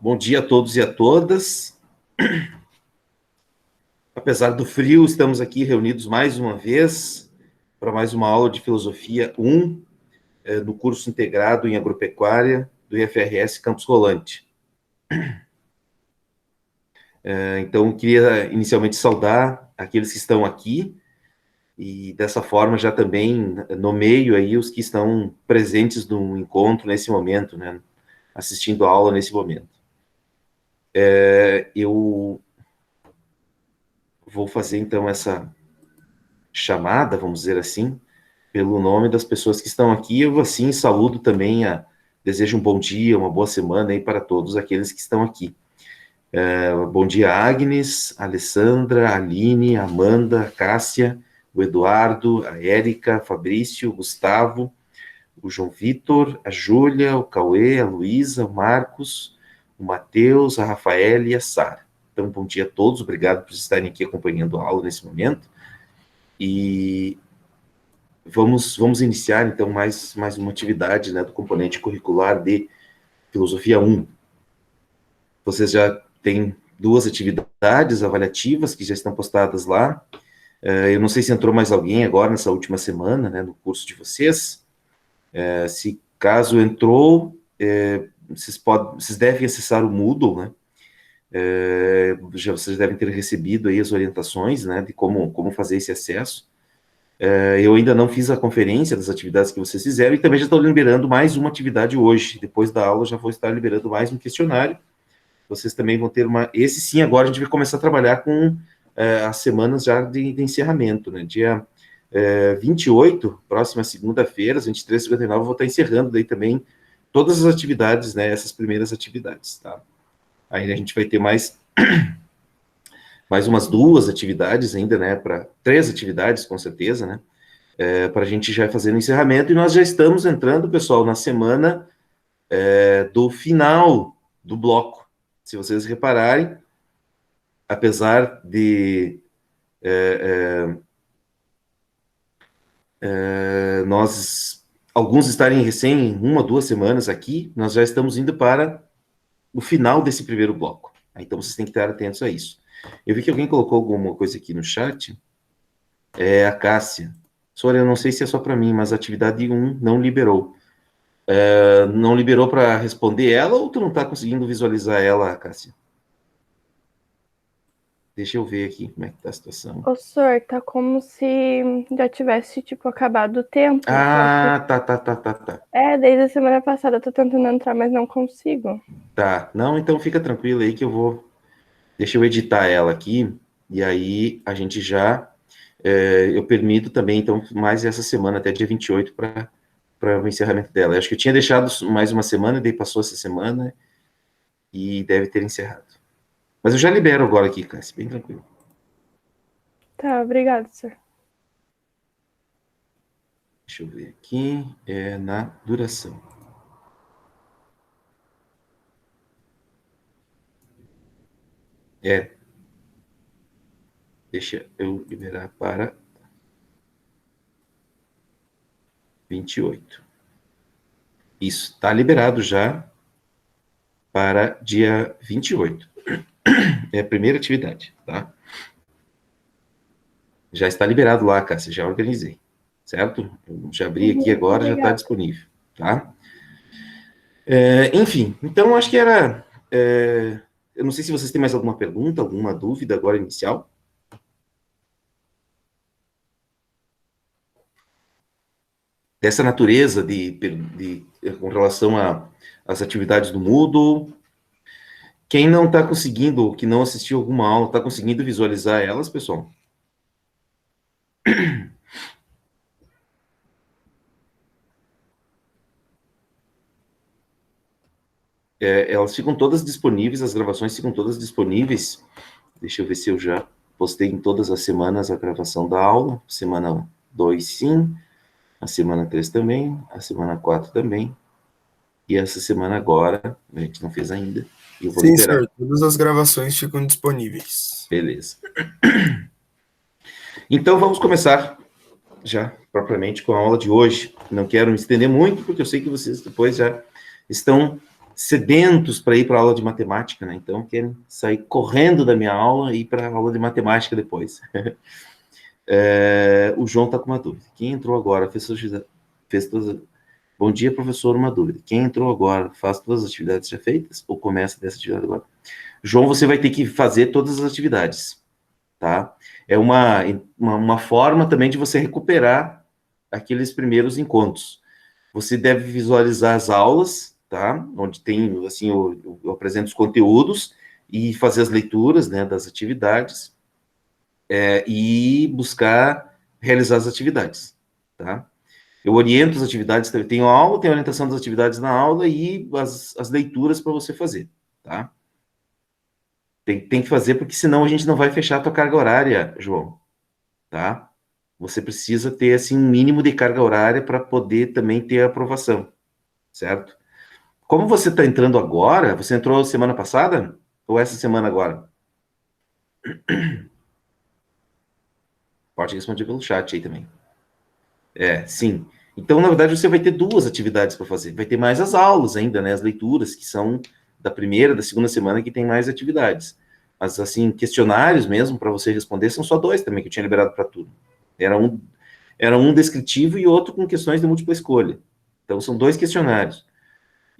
Bom dia a todos e a todas. Apesar do frio, estamos aqui reunidos mais uma vez para mais uma aula de Filosofia 1, no curso integrado em Agropecuária do IFRS Campos Rolante. Então, queria inicialmente saudar aqueles que estão aqui e, dessa forma, já também nomeio aí os que estão presentes no encontro nesse momento, né, assistindo a aula nesse momento. Eu vou fazer, então, essa chamada, vamos dizer assim, pelo nome das pessoas que estão aqui. Eu, assim, saúdo também, desejo um bom dia, uma boa semana aí para todos aqueles que estão aqui. Bom dia, Agnes, Alessandra, Aline, Amanda, Cássia, o Eduardo, a Érica, Fabrício, o Gustavo, o João Vitor, a Júlia, o Cauê, a Luísa, o Marcos, o Matheus, a Rafaela e a Sara. Então, bom dia a todos, obrigado por estarem aqui acompanhando a aula nesse momento. E vamos iniciar, então, mais uma atividade, né, do componente curricular de Filosofia 1. Vocês já têm 2 atividades avaliativas que já estão postadas lá. Eu não sei se entrou mais alguém agora nessa última semana, né, no curso de vocês. Se caso entrou, vocês devem acessar o Moodle, né? Vocês devem ter recebido aí as orientações, né, de como fazer esse acesso. Eu ainda não fiz a conferência das atividades que vocês fizeram e também já estou liberando mais uma atividade hoje. Depois da aula já vou estar liberando mais um questionário. Vocês também vão ter esse sim, agora a gente vai começar a trabalhar com as semanas já de encerramento, né? Dia 28, próxima segunda-feira, às 23h59, eu vou estar encerrando daí também todas as atividades, né? Essas primeiras atividades, tá? Aí a gente vai ter mais umas 2 atividades ainda, né? 3 atividades, com certeza, né? Para a gente já fazer o encerramento, e nós já estamos entrando, pessoal, na semana do final do bloco. Se vocês repararem, apesar de alguns estarem recém 1 ou 2 semanas aqui, nós já estamos indo para o final desse primeiro bloco. Então, vocês têm que estar atentos a isso. Eu vi que alguém colocou alguma coisa aqui no chat. A Cássia. Sônia, eu não sei se é só para mim, mas a atividade 1 não liberou. Não liberou para responder ela, ou tu não está conseguindo visualizar ela, Cássia? Deixa eu ver aqui como é que está a situação. Ô, senhor, tá como se já tivesse, acabado o tempo. Ah, tá. Desde a semana passada eu tô tentando entrar, mas não consigo. Tá, não, então fica tranquilo aí que eu vou... Deixa eu editar ela aqui, e aí a gente já... eu permito também, então, mais essa semana, até dia 28, para o encerramento dela. Eu acho que eu tinha deixado mais uma semana, daí passou essa semana, e deve ter encerrado. Mas eu já libero agora aqui, Cássia, bem tranquilo. Tá, obrigado, senhor. Deixa eu ver aqui, na duração. Deixa eu liberar para 28. Isso, está liberado já para dia 28. É a primeira atividade, tá? Já está liberado lá, Cássia, já organizei, certo? Eu já abri aqui agora, já está disponível, tá? Enfim, então acho que era... eu não sei se vocês têm mais alguma pergunta, alguma dúvida agora inicial. Dessa natureza com relação às atividades do Moodle. Quem não está conseguindo, que não assistiu alguma aula, está conseguindo visualizar elas, pessoal? Elas ficam todas disponíveis, as gravações ficam todas disponíveis. Deixa eu ver se eu já postei em todas as semanas a gravação da aula. Semana 2, sim. A semana 3 também. A semana 4 também. E essa semana agora, a gente não fez ainda. Eu vou liberar. Senhor, todas as gravações ficam disponíveis. Beleza. Então, vamos começar já, propriamente, com a aula de hoje. Não quero me estender muito, porque eu sei que vocês depois já estão sedentos para ir para a aula de matemática, né? Então, querem sair correndo da minha aula e ir para a aula de matemática depois. O João está com uma dúvida. Quem entrou agora fez todas... Bom dia, professor, uma dúvida. Quem entrou agora faz todas as atividades já feitas ou começa dessa atividade agora? João, você vai ter que fazer todas as atividades, tá? É uma forma também de você recuperar aqueles primeiros encontros. Você deve visualizar as aulas, tá? Onde tem, assim, eu apresento os conteúdos e fazer as leituras, né, das atividades, e buscar realizar as atividades, tá? Eu oriento as atividades, tenho a aula, tenho a orientação das atividades na aula e as leituras para você fazer, tá? Tem que fazer, porque senão a gente não vai fechar a tua carga horária, João, tá? Você precisa ter, assim, um mínimo de carga horária para poder também ter a aprovação, certo? Como você está entrando agora, você entrou semana passada? Ou essa semana agora? Pode responder pelo chat aí também. Sim. Então, na verdade, você vai ter 2 atividades para fazer. Vai ter mais as aulas ainda, né? As leituras, que são da primeira, da segunda semana, que tem mais atividades. Mas, assim, questionários mesmo, para você responder, são só 2 também, que eu tinha liberado para tudo. Era um descritivo e outro com questões de múltipla escolha. Então, são 2 questionários.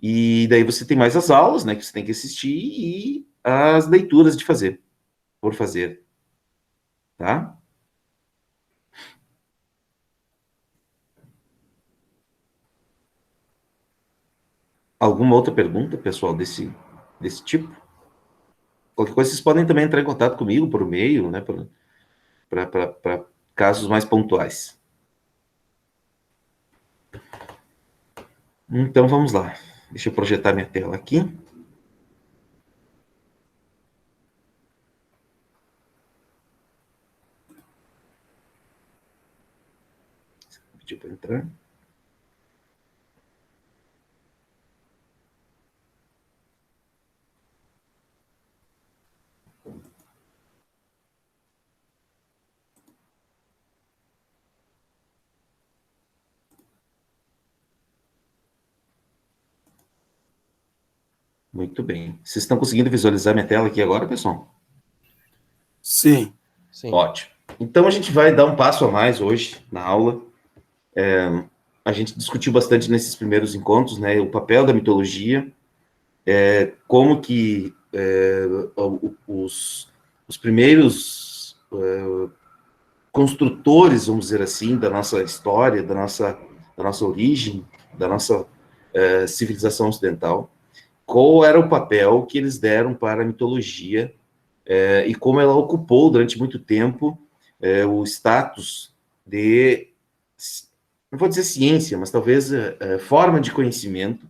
E daí você tem mais as aulas, né, que você tem que assistir, e as leituras de fazer, por fazer. Tá? Alguma outra pergunta, pessoal, desse tipo? Qualquer coisa, vocês podem também entrar em contato comigo por e-mail, né, para casos mais pontuais. Então, vamos lá. Deixa eu projetar minha tela aqui. Pediu para entrar. Muito bem. Vocês estão conseguindo visualizar minha tela aqui agora, pessoal? Sim. Sim. Ótimo. Então, a gente vai dar um passo a mais hoje na aula. A gente discutiu bastante nesses primeiros encontros, né, o papel da mitologia, como que os primeiros construtores, vamos dizer assim, da nossa história, da nossa origem, da nossa civilização ocidental, qual era o papel que eles deram para a mitologia e como ela ocupou durante muito tempo o status de, não vou dizer ciência, mas talvez forma de conhecimento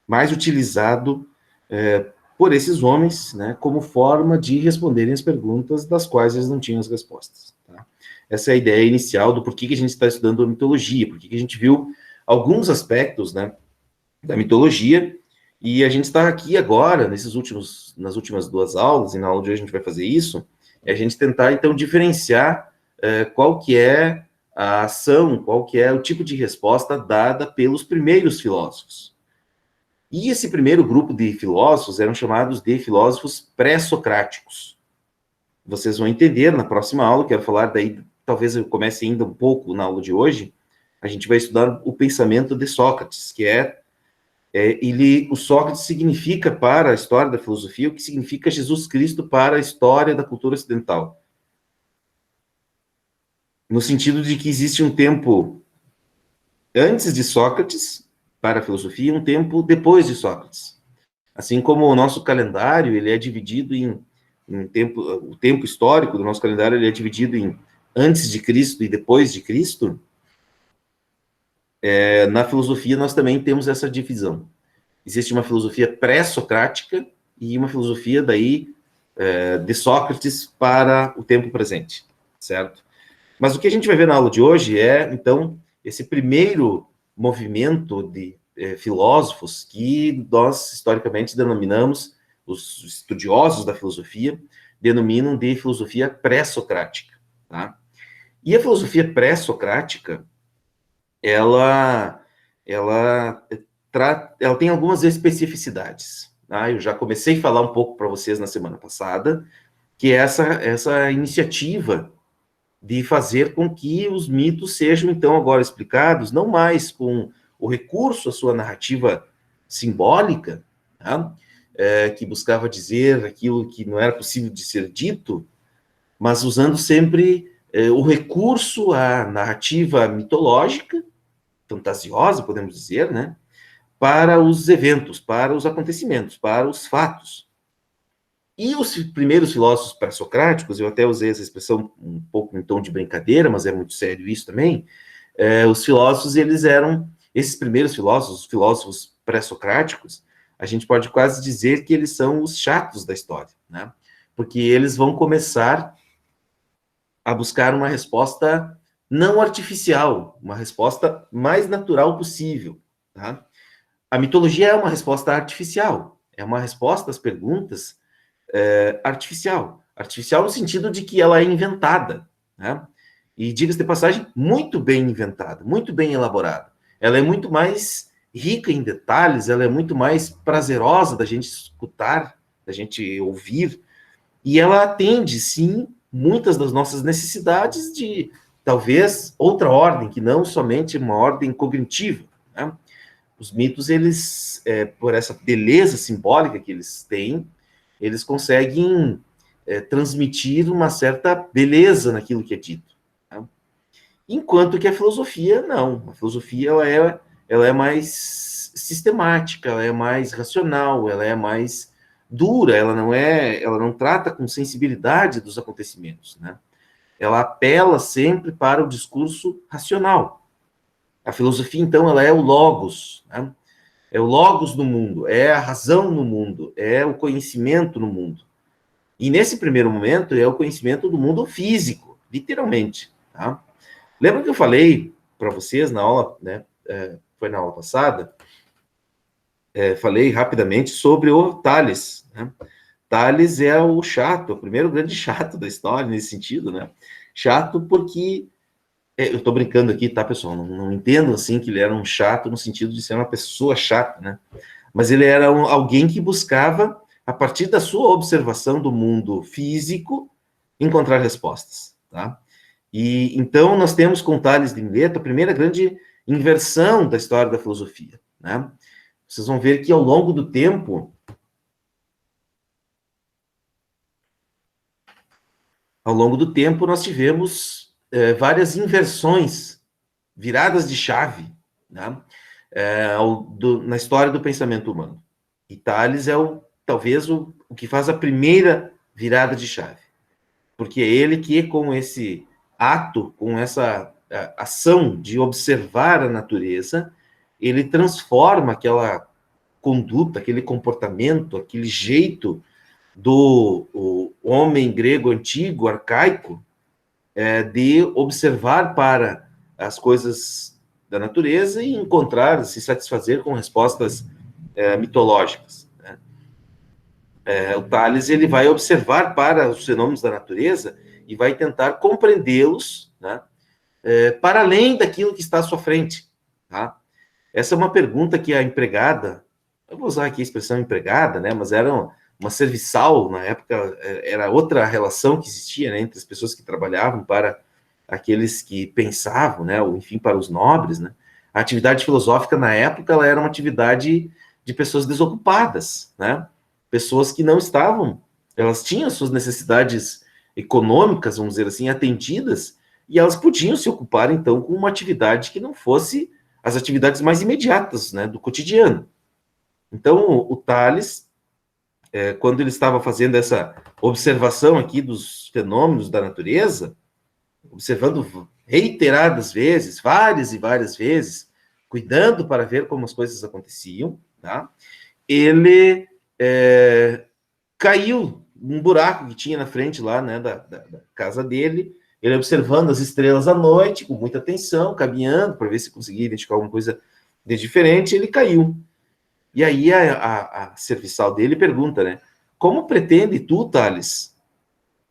mais utilizado por esses homens, né, como forma de responderem as perguntas das quais eles não tinham as respostas. Tá? Essa é a ideia inicial do porquê que a gente está estudando a mitologia, porque que a gente viu alguns aspectos, né, da mitologia, e a gente está aqui agora, nas últimas 2 aulas, e na aula de hoje a gente vai fazer isso, a gente tentar, então, diferenciar qual que é a ação, qual que é o tipo de resposta dada pelos primeiros filósofos. E esse primeiro grupo de filósofos eram chamados de filósofos pré-socráticos. Vocês vão entender na próxima aula, quero falar daí, talvez eu comece ainda um pouco na aula de hoje, a gente vai estudar o pensamento de Sócrates, que o Sócrates significa para a história da filosofia o que significa Jesus Cristo para a história da cultura ocidental. No sentido de que existe um tempo antes de Sócrates para a filosofia e um tempo depois de Sócrates. Assim como o nosso calendário, ele é dividido em tempo, o tempo histórico do nosso calendário, ele é dividido em antes de Cristo e depois de Cristo, na filosofia nós também temos essa divisão. Existe uma filosofia pré-socrática e uma filosofia daí de Sócrates para o tempo presente, certo? Mas o que a gente vai ver na aula de hoje é, então, esse primeiro movimento de filósofos que nós, historicamente, denominamos, os estudiosos da filosofia, denominam de filosofia pré-socrática, tá? E a filosofia pré-socrática, ela ela tem algumas especificidades. Tá? Eu já comecei a falar um pouco para vocês na semana passada, que é essa iniciativa de fazer com que os mitos sejam, então, agora explicados, não mais com o recurso à sua narrativa simbólica, tá? Que buscava dizer aquilo que não era possível de ser dito, mas usando sempre o recurso à narrativa mitológica, fantasiosa, podemos dizer, né? Para os eventos, para os acontecimentos, para os fatos. E os primeiros filósofos pré-socráticos, eu até usei essa expressão um pouco em tom de brincadeira, mas é muito sério isso também, os filósofos, esses primeiros filósofos, os filósofos pré-socráticos, a gente pode quase dizer que eles são os chatos da história, né? Porque eles vão começar a buscar uma resposta não artificial, uma resposta mais natural possível, tá? A mitologia é uma resposta artificial, é uma resposta às perguntas artificial. Artificial no sentido de que ela é inventada, né? E, diga-se de passagem, muito bem inventada, muito bem elaborada. Ela é muito mais rica em detalhes, ela é muito mais prazerosa da gente escutar, da gente ouvir, e ela atende, sim, muitas das nossas necessidades de, talvez, outra ordem, que não somente uma ordem cognitiva, né? Os mitos, eles, por essa beleza simbólica que eles têm, eles conseguem transmitir uma certa beleza naquilo que é dito. Né? Enquanto que a filosofia, não. A filosofia, ela é mais sistemática, ela é mais racional, ela é mais dura, ela não trata com sensibilidade dos acontecimentos, né? Ela apela sempre para o discurso racional. A filosofia, então, ela é o logos, né? É o logos no mundo, é a razão no mundo, é o conhecimento no mundo. E nesse primeiro momento é o conhecimento do mundo físico, literalmente. Tá? Lembra que eu falei para vocês na aula, né? Foi na aula passada, falei rapidamente sobre o Tales. Né? Tales é o chato, o primeiro grande chato da história nesse sentido, né? Chato porque eu estou brincando aqui, tá, pessoal? Não entendo assim que ele era um chato no sentido de ser uma pessoa chata, né? Mas ele era alguém que buscava, a partir da sua observação do mundo físico, encontrar respostas, tá? E então nós temos com Tales de Mileto a primeira grande inversão da história da filosofia, né? Vocês vão ver que ao longo do tempo, nós tivemos várias inversões, viradas de chave, né? Na história do pensamento humano. E Tales é talvez o que faz a primeira virada de chave. Porque é ele que, com esse ato, com essa ação de observar a natureza, ele transforma aquela conduta, aquele comportamento, aquele jeito do homem grego antigo, arcaico, de observar para as coisas da natureza e encontrar, se satisfazer com respostas mitológicas. Né? O Tales, ele vai observar para os fenômenos da natureza e vai tentar compreendê-los, né? Para além daquilo que está à sua frente. Tá? Essa é uma pergunta que a empregada, eu vou usar aqui a expressão empregada, né? Mas era uma serviçal, na época, era outra relação que existia, né, entre as pessoas que trabalhavam para aqueles que pensavam, né, ou enfim, para os nobres, né? A atividade filosófica, na época, ela era uma atividade de pessoas desocupadas, né? Pessoas que não estavam, elas tinham suas necessidades econômicas, vamos dizer assim, atendidas, e elas podiam se ocupar, então, com uma atividade que não fosse as atividades mais imediatas, né, do cotidiano. Então, o Tales, quando ele estava fazendo essa observação aqui dos fenômenos da natureza, observando reiteradas vezes, várias e várias vezes, cuidando para ver como as coisas aconteciam, tá? Ele caiu num buraco que tinha na frente lá, né, da casa dele, ele observando as estrelas à noite, com muita atenção, caminhando para ver se conseguia identificar alguma coisa de diferente, ele caiu. E aí a serviçal dele pergunta, né, como pretende tu, Tales,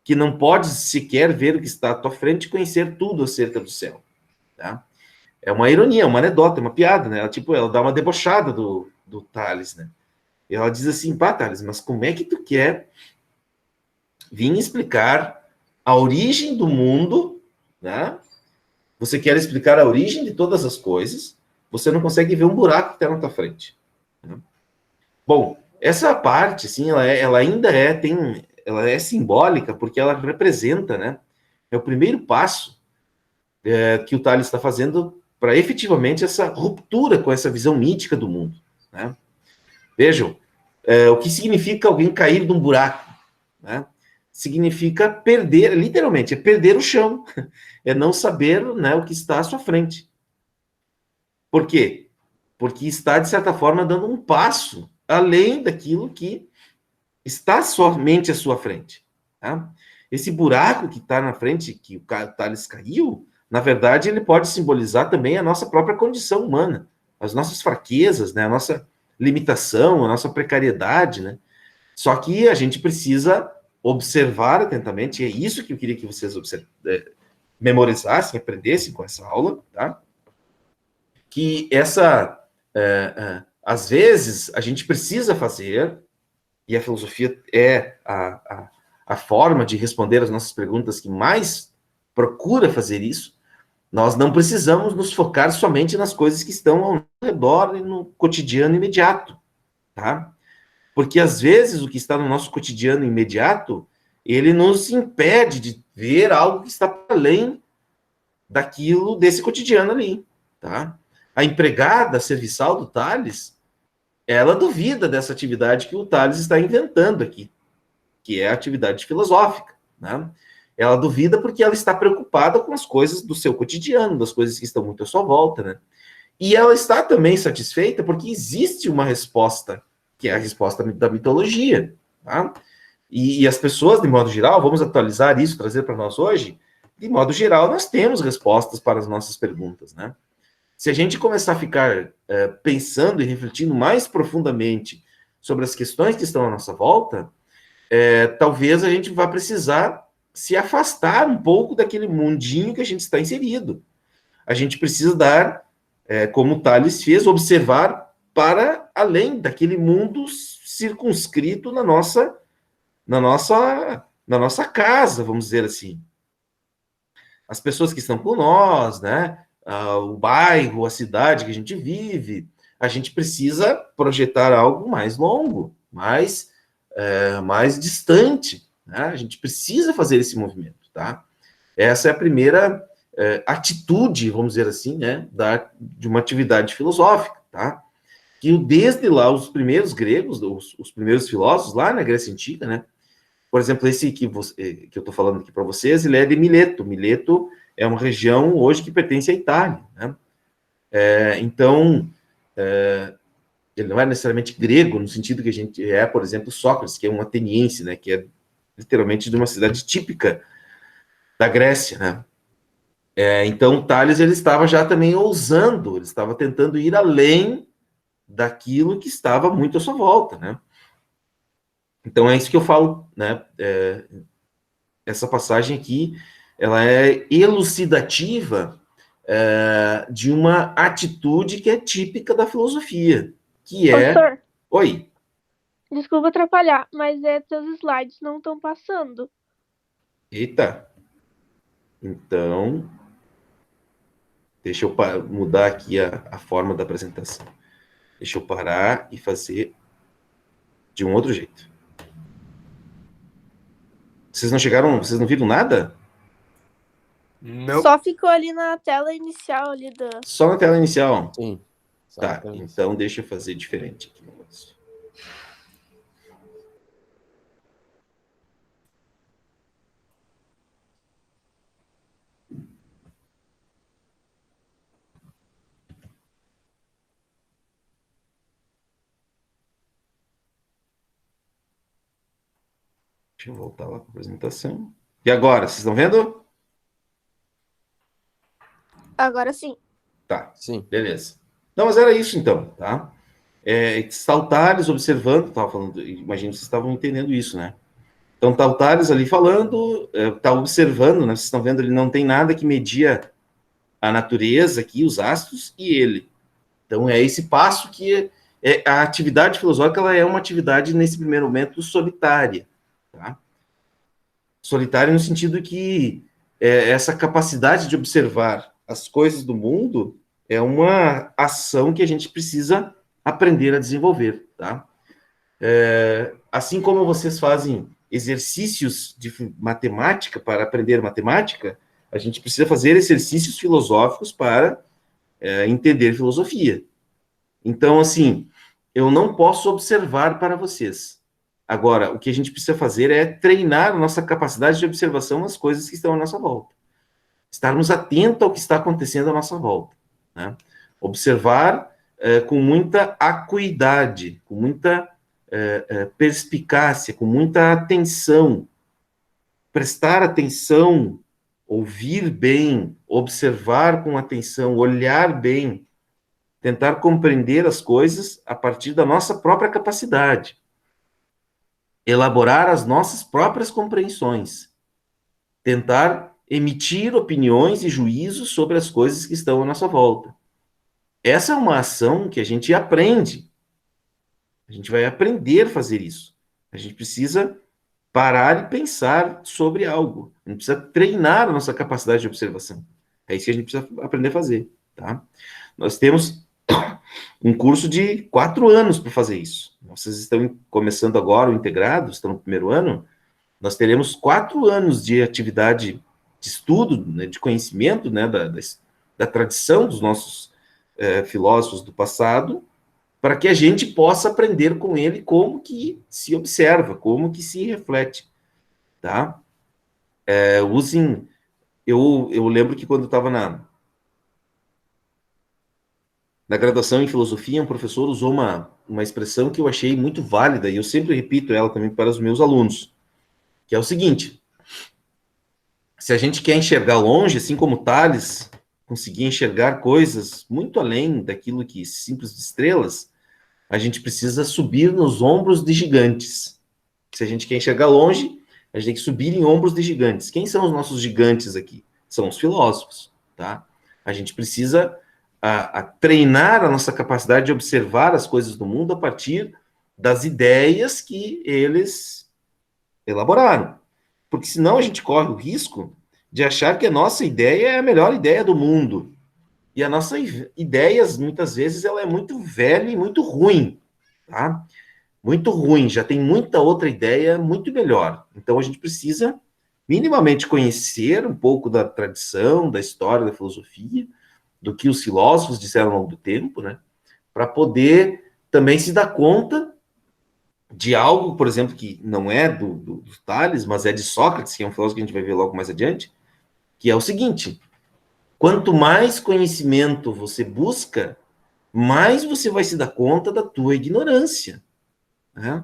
que não podes sequer ver o que está à tua frente, conhecer tudo acerca do céu, tá? é uma ironia, é uma anedota, é uma piada, né? Ela, tipo, ela dá uma debochada do Tales, né? E ela diz assim, pá, Tales, mas como é que tu quer vir explicar a origem do mundo, né? Você quer explicar a origem de todas as coisas, você não consegue ver um buraco que está na tua frente. Né? Bom, essa parte, assim, ela ainda ela é simbólica porque ela representa, né? É o primeiro passo que o Tales está fazendo para efetivamente essa ruptura com essa visão mítica do mundo. Né? Vejam, o que significa alguém cair de um buraco, né? Significa perder, literalmente, é perder o chão, é não saber, né, o que está à sua frente. Por quê? Porque está, de certa forma, dando um passo além daquilo que está somente à sua frente. Tá? Esse buraco que está na frente, que o Tales caiu, na verdade, ele pode simbolizar também a nossa própria condição humana, as nossas fraquezas, né, a nossa limitação, a nossa precariedade, né? Só que a gente precisa observar atentamente, e é isso que eu queria que vocês memorizassem, aprendessem com essa aula, tá? Que às vezes, a gente precisa fazer, e a filosofia é a forma de responder as nossas perguntas que mais procura fazer isso. Nós não precisamos nos focar somente nas coisas que estão ao redor e no cotidiano imediato, tá? Porque, às vezes, o que está no nosso cotidiano imediato, ele nos impede de ver algo que está além daquilo, desse cotidiano ali, tá? A empregada serviçal do Tales, ela duvida dessa atividade que o Tales está inventando aqui, que é a atividade filosófica, né? Ela duvida porque ela está preocupada com as coisas do seu cotidiano, das coisas que estão muito à sua volta, né? E ela está também satisfeita porque existe uma resposta, que é a resposta da mitologia, tá? E as pessoas, de modo geral, vamos atualizar isso, trazer para nós hoje, de modo geral, nós temos respostas para as nossas perguntas, né? Se a gente começar a ficar pensando e refletindo mais profundamente sobre as questões que estão à nossa volta, talvez a gente vá precisar se afastar um pouco daquele mundinho que a gente está inserido. A gente precisa dar, como o Tales fez, observar para além daquele mundo circunscrito na nossa casa, vamos dizer assim. As pessoas que estão com nós, né? O bairro, a cidade que a gente vive, a gente precisa projetar algo mais longo, mais distante, né? A gente precisa fazer esse movimento, tá? Essa é a primeira atitude, vamos dizer assim, né, de uma atividade filosófica, tá? Que desde lá, os primeiros gregos, os primeiros filósofos lá na Grécia Antiga, né? Por exemplo, esse que eu estou falando aqui para vocês, ele é de Mileto. Mileto é uma região hoje que pertence à Itália, né? Então, ele não é necessariamente grego, no sentido que a gente por exemplo, Sócrates, que é um ateniense, né? Que é literalmente de uma cidade típica da Grécia, né? Então, Tales, ele estava já também ousando, ele estava tentando ir além daquilo que estava muito à sua volta, né? Então, é isso que eu falo, né? Essa passagem aqui, ela é elucidativa de uma atitude que é típica da filosofia, que é... Professor, Oi. desculpa atrapalhar, mas teus slides não estão passando. Eita. Então, deixa eu mudar aqui a forma da apresentação. Deixa eu parar e fazer de um outro jeito. Vocês não viram nada? Não. Só ficou ali na tela inicial ali da... Só na tela inicial? Sim. Tá, então deixa eu fazer diferente aqui. Deixa eu voltar lá para a apresentação. E agora, vocês estão vendo? Agora sim. Tá, Sim. beleza. Não, mas era isso então, tá? Saltares observando, estava falando, imagino que vocês estavam entendendo isso, né? Então, tá o Tales ali falando, tá observando, né? Vocês estão vendo, ele não tem nada que media a natureza aqui, os astros e ele. Então, é esse passo que a atividade filosófica ela é uma atividade, nesse primeiro momento, solitária. Tá? Solitária no sentido que essa capacidade de observar as coisas do mundo é uma ação que a gente precisa aprender a desenvolver. Tá? Assim como vocês fazem exercícios de matemática para aprender matemática, a gente precisa fazer exercícios filosóficos para entender filosofia. Então, assim, eu não posso observar para vocês. Agora, o que a gente precisa fazer é treinar a nossa capacidade de observação nas coisas que estão à nossa volta. Estarmos atentos ao que está acontecendo à nossa volta. Né? Observar com muita acuidade, com muita perspicácia, com muita atenção. Prestar atenção, ouvir bem, observar com atenção, olhar bem, tentar compreender as coisas a partir da nossa própria capacidade. Elaborar as nossas próprias compreensões. Tentar emitir opiniões e juízos sobre as coisas que estão à nossa volta. Essa é uma ação que a gente aprende. A gente vai aprender a fazer isso. A gente precisa parar e pensar sobre algo. A gente precisa treinar a nossa capacidade de observação. É isso que a gente precisa aprender a fazer. Tá? Nós temos um curso de 4 anos para fazer isso. Vocês estão começando agora o integrado, estão no primeiro ano. Nós teremos 4 anos de atividade de estudo, né, de conhecimento, né, da tradição dos nossos filósofos do passado, para que a gente possa aprender com ele como que se observa, como que se reflete, tá? Eu lembro que quando eu estava na graduação em filosofia, um professor usou uma expressão que eu achei muito válida, e eu sempre repito ela também para os meus alunos, que é o seguinte: se a gente quer enxergar longe, assim como Tales conseguia enxergar coisas muito além daquilo que simples de estrelas, a gente precisa subir nos ombros de gigantes. Se a gente quer enxergar longe, a gente tem que subir em ombros de gigantes. Quem são os nossos gigantes aqui? São os filósofos, tá? A gente precisa treinar a nossa capacidade de observar as coisas do mundo a partir das ideias que eles elaboraram. Porque senão a gente corre o risco de achar que a nossa ideia é a melhor ideia do mundo. E a nossa ideia, muitas vezes, ela é muito velha e muito ruim, tá? Muito ruim, já tem muita outra ideia muito melhor. Então, a gente precisa minimamente conhecer um pouco da tradição, da história da filosofia, do que os filósofos disseram ao longo do tempo, né? Para poder também se dar conta de algo, por exemplo, que não é do Tales, mas é de Sócrates, que é um filósofo que a gente vai ver logo mais adiante, que é o seguinte: quanto mais conhecimento você busca, mais você vai se dar conta da tua ignorância. Né?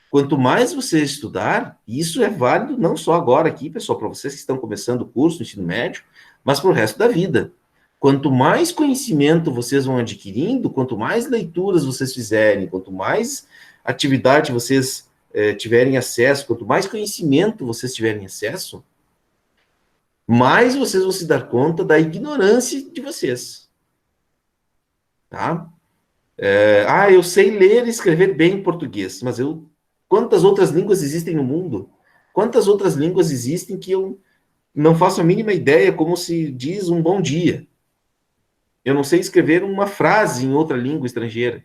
Quanto mais você estudar, e isso é válido não só agora aqui, pessoal, para vocês que estão começando o curso no ensino médio, mas para o resto da vida. Quanto mais conhecimento vocês vão adquirindo, quanto mais leituras vocês fizerem, quanto mais atividade vocês tiverem acesso, quanto mais conhecimento vocês tiverem acesso, mais vocês vão se dar conta da ignorância de vocês. Tá? Eu sei ler e escrever bem em português, mas quantas outras línguas existem no mundo? Quantas outras línguas existem que eu não faço a mínima ideia como se diz um bom dia? Eu não sei escrever uma frase em outra língua estrangeira,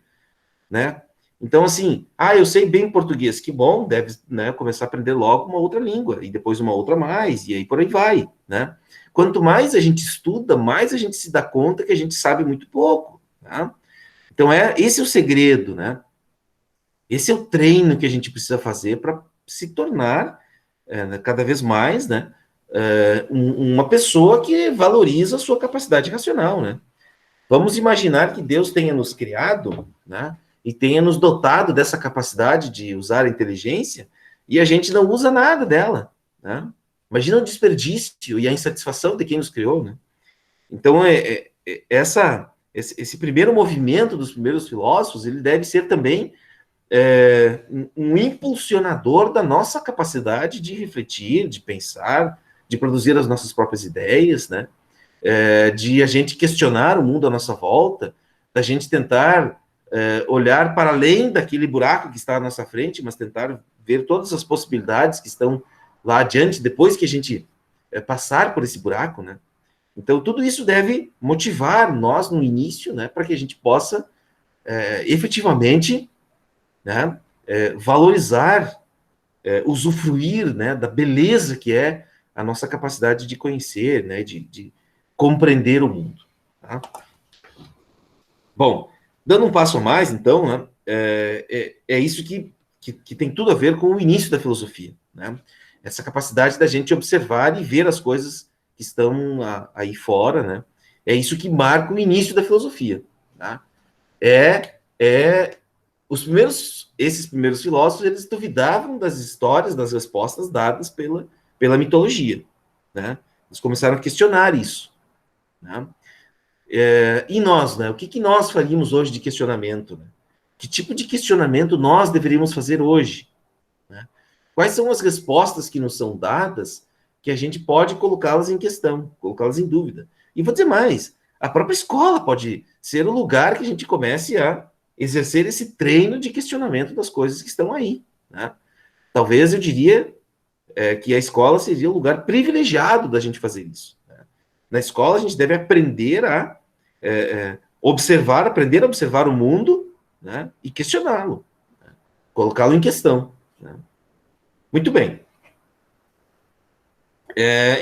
né? Então, assim, eu sei bem português, que bom, deve, né, começar a aprender logo uma outra língua, e depois uma outra mais, e aí por aí vai, né? Quanto mais a gente estuda, mais a gente se dá conta que a gente sabe muito pouco, tá? Então, esse é o segredo, né? Esse é o treino que a gente precisa fazer para se tornar, cada vez mais, né, uma pessoa que valoriza a sua capacidade racional, né? Vamos imaginar que Deus tenha nos criado, né, e tenha nos dotado dessa capacidade de usar a inteligência, e a gente não usa nada dela, né? Imagina o desperdício e a insatisfação de quem nos criou, né? Então, esse primeiro movimento dos primeiros filósofos, ele deve ser também um impulsionador da nossa capacidade de refletir, de pensar, de produzir as nossas próprias ideias, né? de a gente questionar o mundo à nossa volta, da gente tentar olhar para além daquele buraco que está à nossa frente, mas tentar ver todas as possibilidades que estão lá adiante, depois que a gente passar por esse buraco, né? Então, tudo isso deve motivar nós no início, né, para que a gente possa efetivamente, né, valorizar, usufruir, né, da beleza que é a nossa capacidade de conhecer, né, de compreender o mundo. Tá? Bom, dando um passo a mais, então, né, é isso que tem tudo a ver com o início da filosofia, né? Essa capacidade da gente observar e ver as coisas que estão aí fora, né? É isso que marca o início da filosofia, tá? Esses primeiros filósofos, eles duvidavam das histórias, das respostas dadas pela mitologia, né? Eles começaram a questionar isso, né? E nós, né? O que nós faríamos hoje de questionamento, né? Que tipo de questionamento nós deveríamos fazer hoje, né? Quais são as respostas que nos são dadas que a gente pode colocá-las em questão, colocá-las em dúvida? E vou dizer mais, a própria escola pode ser o lugar que a gente comece a exercer esse treino de questionamento das coisas que estão aí, né? Talvez eu diria que a escola seria o lugar privilegiado da gente fazer isso, né? Na escola a gente deve aprender a aprender a observar o mundo, né, e questioná-lo, né, colocá-lo em questão, né? Muito bem.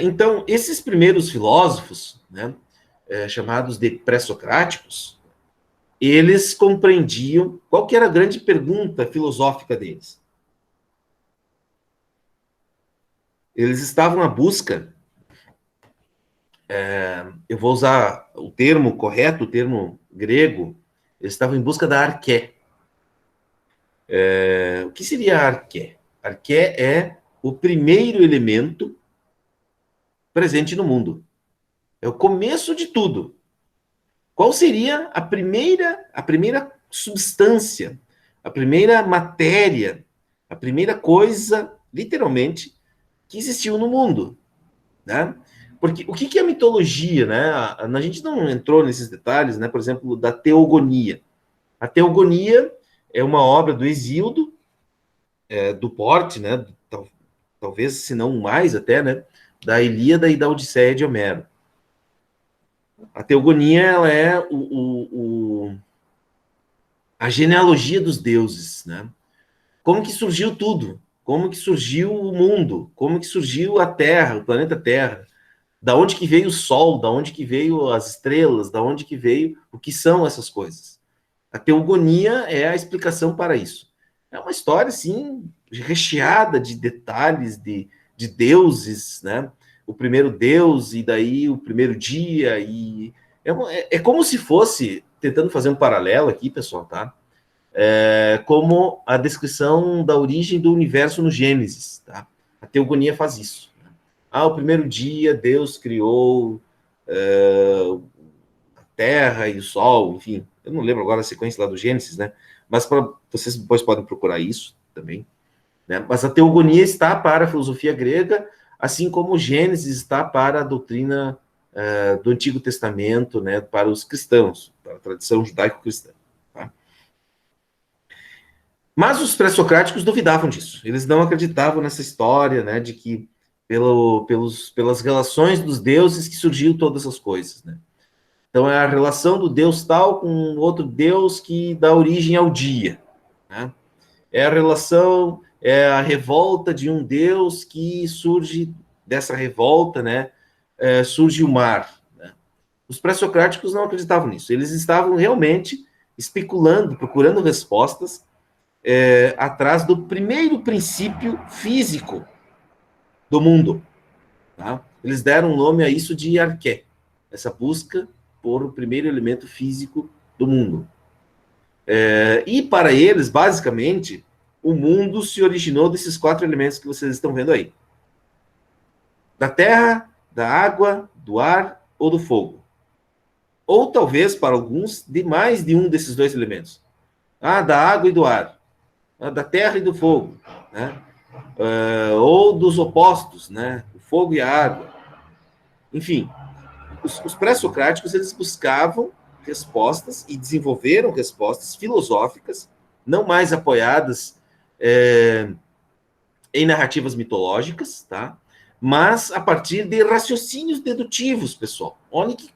Então, esses primeiros filósofos, né, chamados de pré-socráticos, eles compreendiam qual que era a grande pergunta filosófica deles. Eles estavam à busca, eu vou usar o termo correto, o termo grego, eles estavam em busca da arqué. O que seria a arqué? Arqué é o primeiro elemento presente no mundo. É o começo de tudo. Qual seria a primeira substância, a primeira matéria, a primeira coisa, literalmente, que existiu no mundo, né? Porque o que é a mitologia, né? A gente não entrou nesses detalhes, né? Por exemplo, da teogonia. A teogonia é uma obra do Hesíodo, do porte, né? Talvez, se não mais até, né? Da Ilíada e da Odisseia de Homero. A teogonia, ela é a genealogia dos deuses, né? Como que surgiu tudo? Como que surgiu o mundo? Como que surgiu a Terra, o planeta Terra? Da onde que veio o Sol? Da onde que veio as estrelas? Da onde que veio... O que são essas coisas? A teogonia é a explicação para isso. É uma história, assim, recheada de detalhes, de deuses, né? O primeiro deus, e daí o primeiro dia, e... É como se fosse, tentando fazer um paralelo aqui, pessoal, tá? Como a descrição da origem do universo no Gênesis, tá? A teogonia faz isso. O primeiro dia Deus criou a Terra e o Sol, enfim, eu não lembro agora a sequência lá do Gênesis, né? Mas vocês depois podem procurar isso também, né? Mas a teogonia está para a filosofia grega, assim como o Gênesis está para a doutrina do Antigo Testamento, né? Para os cristãos, para a tradição judaico-cristã. Tá? Mas os pré-socráticos duvidavam disso. Eles não acreditavam nessa história, né? De que pelas relações dos deuses que surgiu todas as coisas, né? Então, é a relação do Deus tal com outro Deus que dá origem ao dia, né? É a relação, é a revolta de um Deus que surge dessa revolta, né? Surge o mar, né? Os pré-socráticos não acreditavam nisso. Eles estavam realmente especulando, procurando respostas atrás do primeiro princípio físico do mundo. Tá? Eles deram um nome a isso de arqué, essa busca por o primeiro elemento físico do mundo. E para eles, basicamente, o mundo se originou desses 4 elementos que vocês estão vendo aí. Da terra, da água, do ar ou do fogo. Ou talvez, para alguns, de mais de um desses 2 elementos. Da água e do ar. Da terra e do fogo. Né? Ou dos opostos, né? O fogo e a água. Enfim, os pré-socráticos, eles buscavam respostas e desenvolveram respostas filosóficas, não mais apoiadas em narrativas mitológicas, tá? Mas a partir de raciocínios dedutivos, pessoal. Olha que,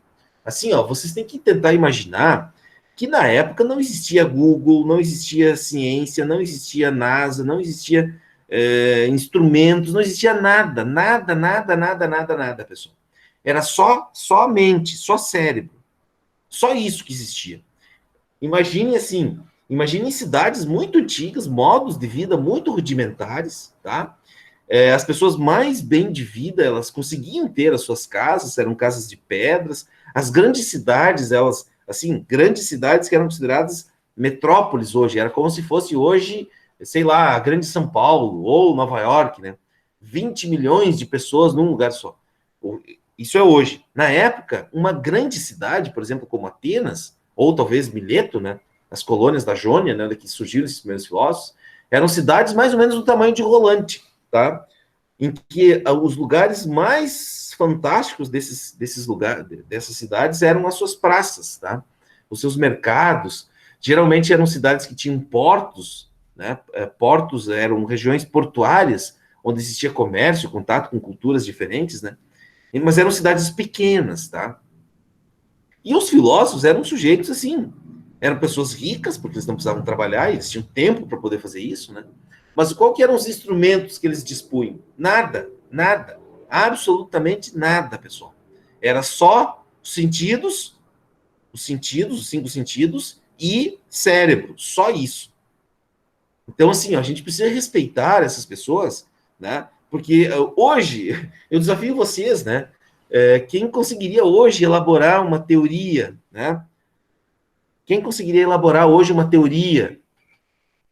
assim, ó, vocês têm que tentar imaginar que na época não existia Google, não existia ciência, não existia NASA, não existia instrumentos, não existia nada, nada, pessoal. Era só mente, só cérebro. Só isso que existia. Imagine assim, imagine cidades muito antigas, modos de vida muito rudimentares, tá? As pessoas mais bem de vida, elas conseguiam ter as suas casas, eram casas de pedras. As grandes cidades, elas, assim, grandes cidades que eram consideradas metrópoles hoje, era como se fosse hoje, sei lá, a grande São Paulo ou Nova York, né? 20 milhões de pessoas num lugar só. Isso é hoje. Na época, uma grande cidade, por exemplo, como Atenas, ou talvez Mileto, né? As colônias da Jônia, né? Que surgiram esses primeiros filósofos, eram cidades mais ou menos do tamanho de Rolante, tá? Em que os lugares mais fantásticos desses lugares, dessas cidades, eram as suas praças, tá? Os seus mercados. Geralmente eram cidades que tinham portos, né? Portos eram regiões portuárias, onde existia comércio, contato com culturas diferentes, né? Mas eram cidades pequenas, tá? E os filósofos eram sujeitos assim, eram pessoas ricas, porque eles não precisavam trabalhar, eles tinham tempo para poder fazer isso, né? Mas qual que eram os instrumentos que eles dispunham? Nada, absolutamente nada, pessoal. Era só os cinco sentidos e cérebro, só isso. Então, assim, ó, a gente precisa respeitar essas pessoas, né? Porque hoje, eu desafio vocês, né? Quem conseguiria hoje elaborar uma teoria, né? Quem conseguiria elaborar hoje uma teoria,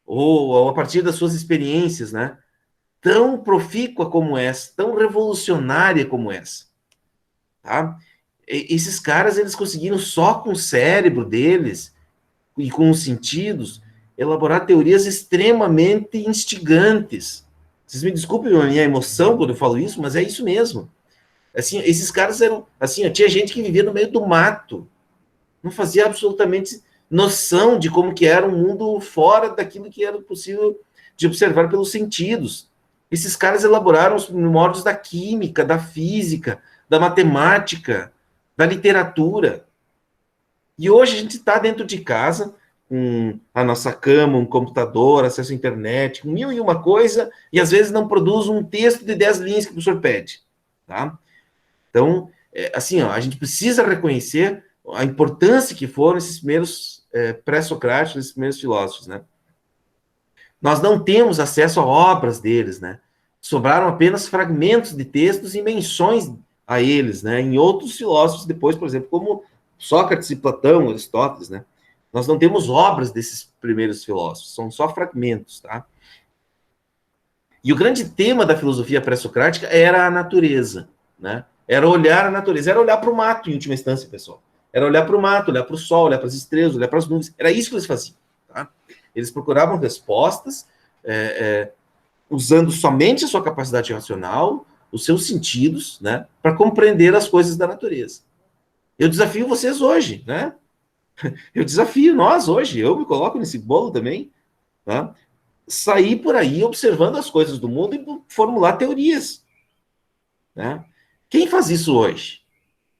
ou a partir das suas experiências, né? Tão profícua como essa, tão revolucionária como essa, tá? Esses caras, eles conseguiram só com o cérebro deles e com os sentidos elaborar teorias extremamente instigantes. Vocês me desculpem a minha emoção quando eu falo isso, mas é isso mesmo. Assim, esses caras eram, assim, tinha gente que vivia no meio do mato, não fazia absolutamente noção de como que era um mundo fora daquilo que era possível de observar pelos sentidos. Esses caras elaboraram os primórdios da química, da física, da matemática, da literatura. E hoje a gente está dentro de casa, com a nossa cama, um computador, acesso à internet, com mil e uma coisa, e às vezes não produz um texto de 10 linhas que o professor pede, tá? Então, assim, ó, a gente precisa reconhecer a importância que foram esses primeiros pré-socráticos, esses primeiros filósofos, né? Nós não temos acesso a obras deles, né? Sobraram apenas fragmentos de textos e menções a eles, né? Em outros filósofos depois, por exemplo, como Sócrates e Platão, Aristóteles, né? Nós não temos obras desses primeiros filósofos, são só fragmentos, tá? E o grande tema da filosofia pré-socrática era a natureza, né? Era olhar a natureza, era olhar para o mato, em última instância, pessoal. Era olhar para o mato, olhar para o sol, olhar para as estrelas, olhar para as nuvens. Era isso que eles faziam, tá? Eles procuravam respostas usando somente a sua capacidade racional, os seus sentidos, né? Para compreender as coisas da natureza. Eu desafio vocês hoje, né? Eu desafio nós hoje, eu me coloco nesse bolo também, tá? Sair por aí observando as coisas do mundo e formular teorias, né? Quem faz isso hoje?